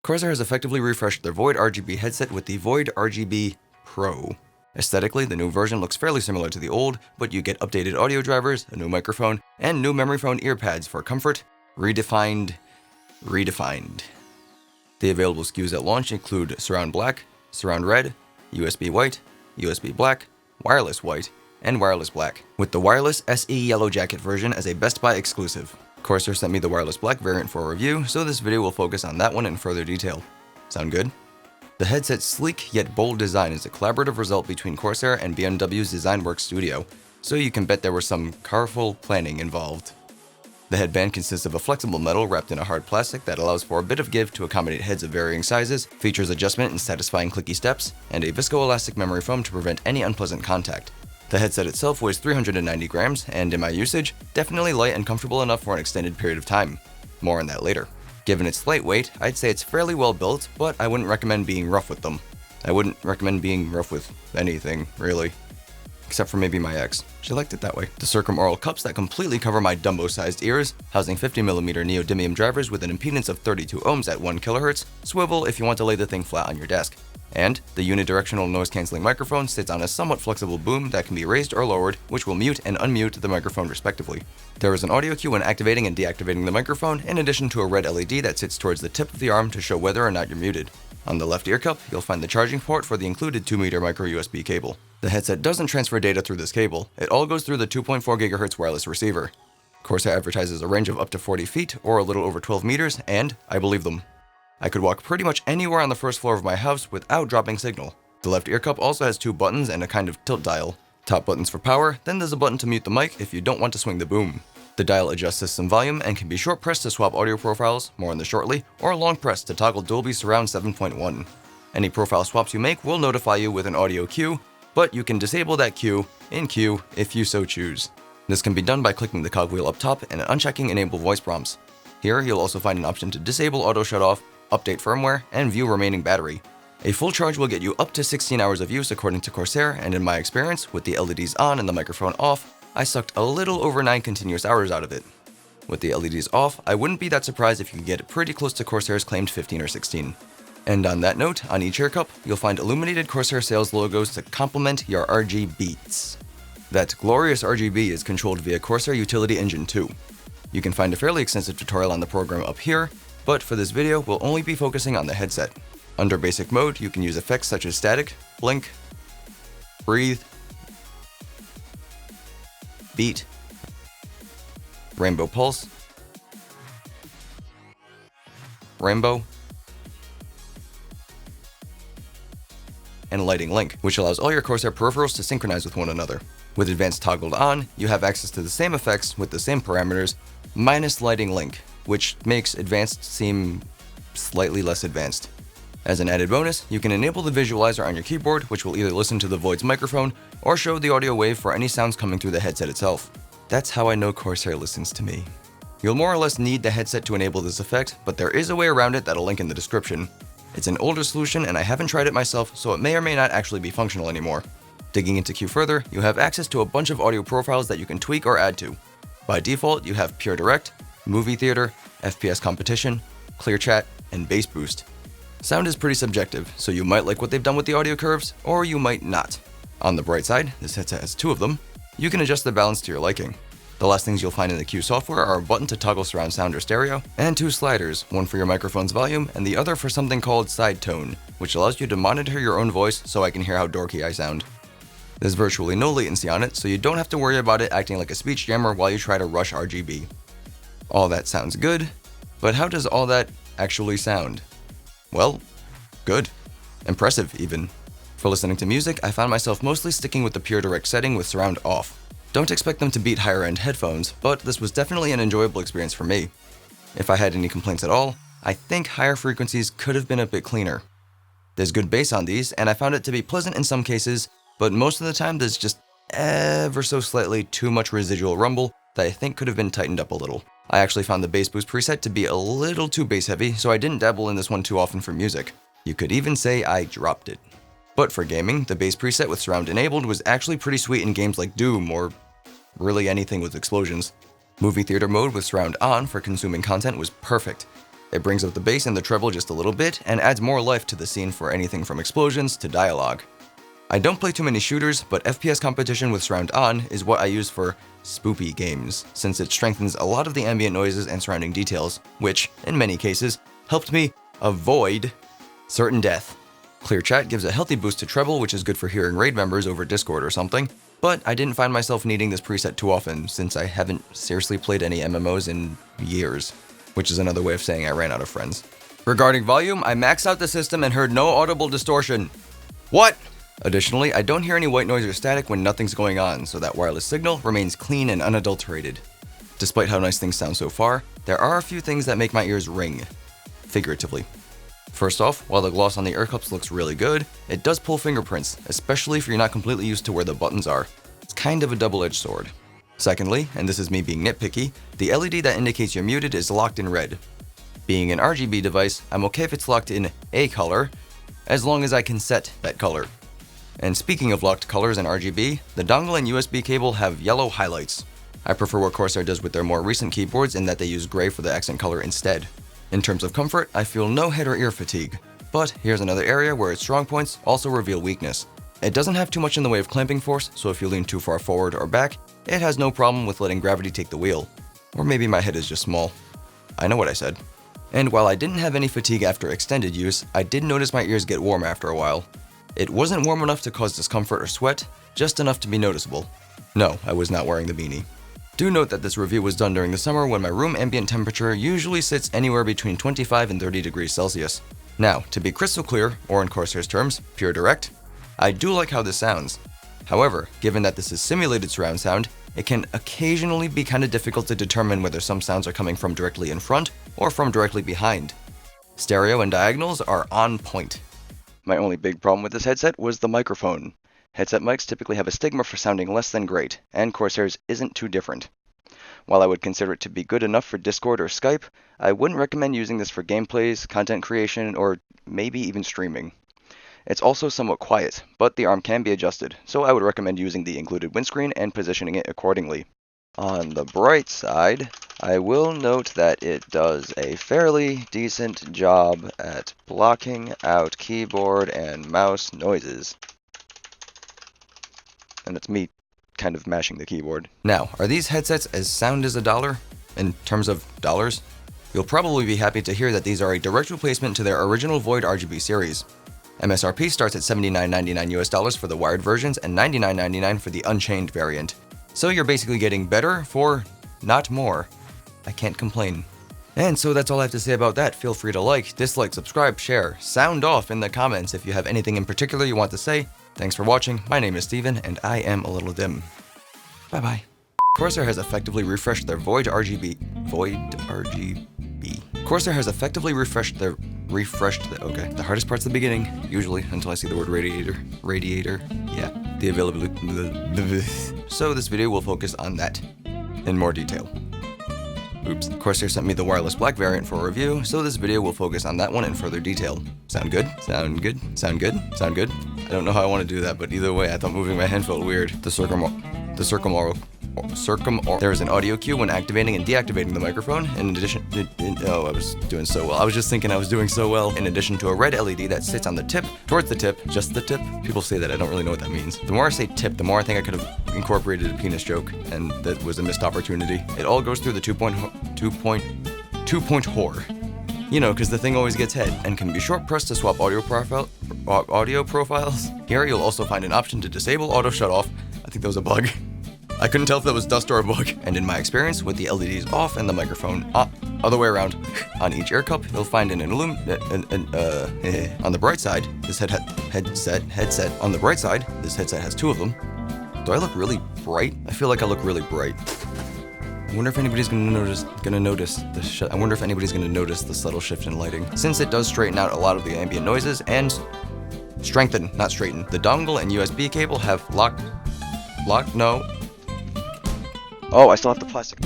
Corsair has effectively refreshed their Void RGB headset with the Void RGB Pro. Aesthetically, the new version looks fairly similar to the old, but you get updated audio drivers, a new microphone, and new memory foam ear pads for comfort, redefined. The available SKUs at launch include Surround Black, Surround Red, USB White, USB Black, Wireless White, and Wireless Black, with the Wireless SE Yellow Jacket version as a Best Buy exclusive. Corsair sent me the Wireless Black variant for a review, so this video will focus on that one in further detail. Sound good? The headset's sleek yet bold design is a collaborative result between Corsair and BMW's DesignWorks studio, so you can bet there was some careful planning involved. The headband consists of a flexible metal wrapped in a hard plastic that allows for a bit of give to accommodate heads of varying sizes, features adjustment and satisfying clicky steps, and a viscoelastic memory foam to prevent any unpleasant contact. The headset itself weighs 390 grams, and in my usage, definitely light and comfortable enough for an extended period of time. More on that later. Given its light weight, I'd say it's fairly well built, but I wouldn't recommend being rough with them. I wouldn't recommend being rough with anything, really. Except for maybe my ex. She liked it that way. The circumoral cups that completely cover my Dumbo-sized ears, housing 50mm neodymium drivers with an impedance of 32 ohms at 1 kHz, swivel if you want to lay the thing flat on your desk. And the unidirectional noise-canceling microphone sits on a somewhat flexible boom that can be raised or lowered, which will mute and unmute the microphone respectively. There is an audio cue when activating and deactivating the microphone, in addition to a red LED that sits towards the tip of the arm to show whether or not you're muted. On the left ear cup, you'll find the charging port for the included 2-meter micro USB cable. The headset doesn't transfer data through this cable, it all goes through the 2.4 GHz wireless receiver. Corsair advertises a range of up to 40 feet, or a little over 12 meters, and I believe them. I could walk pretty much anywhere on the first floor of my house without dropping signal. The left ear cup also has 2 buttons and a kind of tilt dial. Top button's for power, then there's a button to mute the mic if you don't want to swing the boom. The dial adjusts system volume and can be short pressed to swap audio profiles, more on this shortly, or long pressed to toggle Dolby Surround 7.1. Any profile swaps you make will notify you with an audio cue, but you can disable that cue in queue if you so choose. This can be done by clicking the cogwheel up top and unchecking Enable Voice Prompts. Here, you'll also find an option to disable auto shutoff, update firmware, and view remaining battery. A full charge will get you up to 16 hours of use according to Corsair, and in my experience, with the LEDs on and the microphone off, I sucked a little over 9 continuous hours out of it. With the LEDs off, I wouldn't be that surprised if you could get it pretty close to Corsair's claimed 15 or 16. And on that note, on each ear cup, you'll find illuminated Corsair sales logos to complement your RG beats. That glorious RGB is controlled via Corsair Utility Engine 2. You can find a fairly extensive tutorial on the program up here, but for this video, we'll only be focusing on the headset. Under basic mode, you can use effects such as static, blink, breathe, beat, rainbow pulse, rainbow, and lighting link, which allows all your Corsair peripherals to synchronize with one another. With advanced toggled on, you have access to the same effects with the same parameters, minus lighting link, which makes advanced seem slightly less advanced. As an added bonus, you can enable the visualizer on your keyboard, which will either listen to the Void's microphone or show the audio wave for any sounds coming through the headset itself. That's how I know Corsair listens to me. You'll more or less need the headset to enable this effect, but there is a way around it that'll link in the description. It's an older solution and I haven't tried it myself, so it may or may not actually be functional anymore. Digging into Q further, you have access to a bunch of audio profiles that you can tweak or add to. By default, you have Pure Direct, Movie Theater, FPS Competition, Clear Chat, and Bass Boost. Sound is pretty subjective, so you might like what they've done with the audio curves, or you might not. On the bright side, this headset has 2 of them. You can adjust the balance to your liking. The last things you'll find in the Q software are a button to toggle surround sound or stereo, and 2 sliders, one for your microphone's volume and the other for something called side tone, which allows you to monitor your own voice so I can hear how dorky I sound. There's virtually no latency on it, so you don't have to worry about it acting like a speech jammer while you try to rush RGB. All that sounds good, but how does all that actually sound? Well, good. Impressive, even. For listening to music, I found myself mostly sticking with the Pure Direct setting with surround off. Don't expect them to beat higher-end headphones, but this was definitely an enjoyable experience for me. If I had any complaints at all, I think higher frequencies could have been a bit cleaner. There's good bass on these, and I found it to be pleasant in some cases, but most of the time there's just ever so slightly too much residual rumble that I think could have been tightened up a little. I actually found the bass boost preset to be a little too bass heavy, so I didn't dabble in this one too often for music. You could even say I dropped it. But for gaming, the bass preset with surround enabled was actually pretty sweet in games like Doom or really anything with explosions. Movie theater mode with surround on for consuming content was perfect. It brings up the bass and the treble just a little bit, and adds more life to the scene for anything from explosions to dialogue. I don't play too many shooters, but FPS competition with surround on is what I use for spoopy games, since it strengthens a lot of the ambient noises and surrounding details, which, in many cases, helped me avoid certain death. Clear chat gives a healthy boost to treble, which is good for hearing raid members over Discord or something, but I didn't find myself needing this preset too often, since I haven't seriously played any MMOs in years, which is another way of saying I ran out of friends. Regarding volume, I maxed out the system and heard no audible distortion. What? Additionally, I don't hear any white noise or static when nothing's going on, so that wireless signal remains clean and unadulterated. Despite how nice things sound so far, there are a few things that make my ears ring, figuratively. First off, while the gloss on the ear cups looks really good, it does pull fingerprints, especially if you're not completely used to where the buttons are. It's kind of a double-edged sword. Secondly, and this is me being nitpicky, the LED that indicates you're muted is locked in red. Being an RGB device, I'm okay if it's locked in a color, as long as I can set that color. And speaking of locked colors and RGB, the dongle and USB cable have yellow highlights. I prefer what Corsair does with their more recent keyboards in that they use gray for the accent color instead. In terms of comfort, I feel no head or ear fatigue. But here's another area where its strong points also reveal weakness. It doesn't have too much in the way of clamping force, so if you lean too far forward or back, it has no problem with letting gravity take the wheel. Or maybe my head is just small. I know what I said. And while I didn't have any fatigue after extended use, I did notice my ears get warm after a while. It wasn't warm enough to cause discomfort or sweat, just enough to be noticeable. No, I was not wearing the beanie. Do note that this review was done during the summer when my room ambient temperature usually sits anywhere between 25 and 30 degrees Celsius. Now, to be crystal clear, or in Corsair's terms, pure direct, I do like how this sounds. However, given that this is simulated surround sound, it can occasionally be kinda difficult to determine whether some sounds are coming from directly in front or from directly behind. Stereo and diagonals are on point. My only big problem with this headset was the microphone. Headset mics typically have a stigma for sounding less than great, and Corsair's isn't too different. While I would consider it to be good enough for Discord or Skype, I wouldn't recommend using this for gameplays, content creation, or maybe even streaming. It's also somewhat quiet, but the arm can be adjusted, so I would recommend using the included windscreen and positioning it accordingly. On the bright side, I will note that it does a fairly decent job at blocking out keyboard and mouse noises. And it's me kind of mashing the keyboard. Now, are these headsets as sound as $1 in terms of dollars? You'll probably be happy to hear that these are a direct replacement to their original Void RGB series. MSRP starts at $79.99 US for the wired versions and $99.99 for the unchained variant. So you're basically getting better for not more. I can't complain. And so that's all I have to say about that. Feel free to like, dislike, subscribe, share, sound off in the comments if you have anything in particular you want to say. Thanks for watching. My name is Steven, and I am ALittleDIMM. Bye bye. Corsair has effectively refreshed their Void RGB. Corsair has effectively refreshed their. Okay. The hardest part's the beginning, usually, until I see the word radiator. Yeah. The availability. So this video will focus on that in more detail. Oops. Corsair sent me the wireless black variant for a review, so this video will focus on that one in further detail. Sound good? Sound good? Sound good? Sound good? I don't know how I want to do that, but either way, I thought moving my hand felt weird. There is an audio cue when activating and deactivating the microphone. In addition, I was doing so well. I was just thinking I was doing so well. In addition to a red LED that sits on the tip, towards the tip, just the tip. People say that, I don't really know what that means. The more I say tip, the more I think I could have incorporated a penis joke, and that was a missed opportunity. It all goes through the 2-point whore. You know, because the thing always gets head, and can be short pressed to swap audio profiles. Here you'll also find an option to disable auto shut off. I think that was a bug. I couldn't tell if that was dust or a bug. And in my experience, with the LEDs off and the microphone other way around, on each ear cup, you'll find on the bright side, this headset. On the bright side, this headset has 2 of them. Do I look really bright? I feel like I look really bright. I wonder if anybody's gonna notice the subtle shift in lighting, since it does straighten out a lot of the ambient noises and strengthen, not straighten. The dongle and USB cable have no. Oh, I still have the plastic.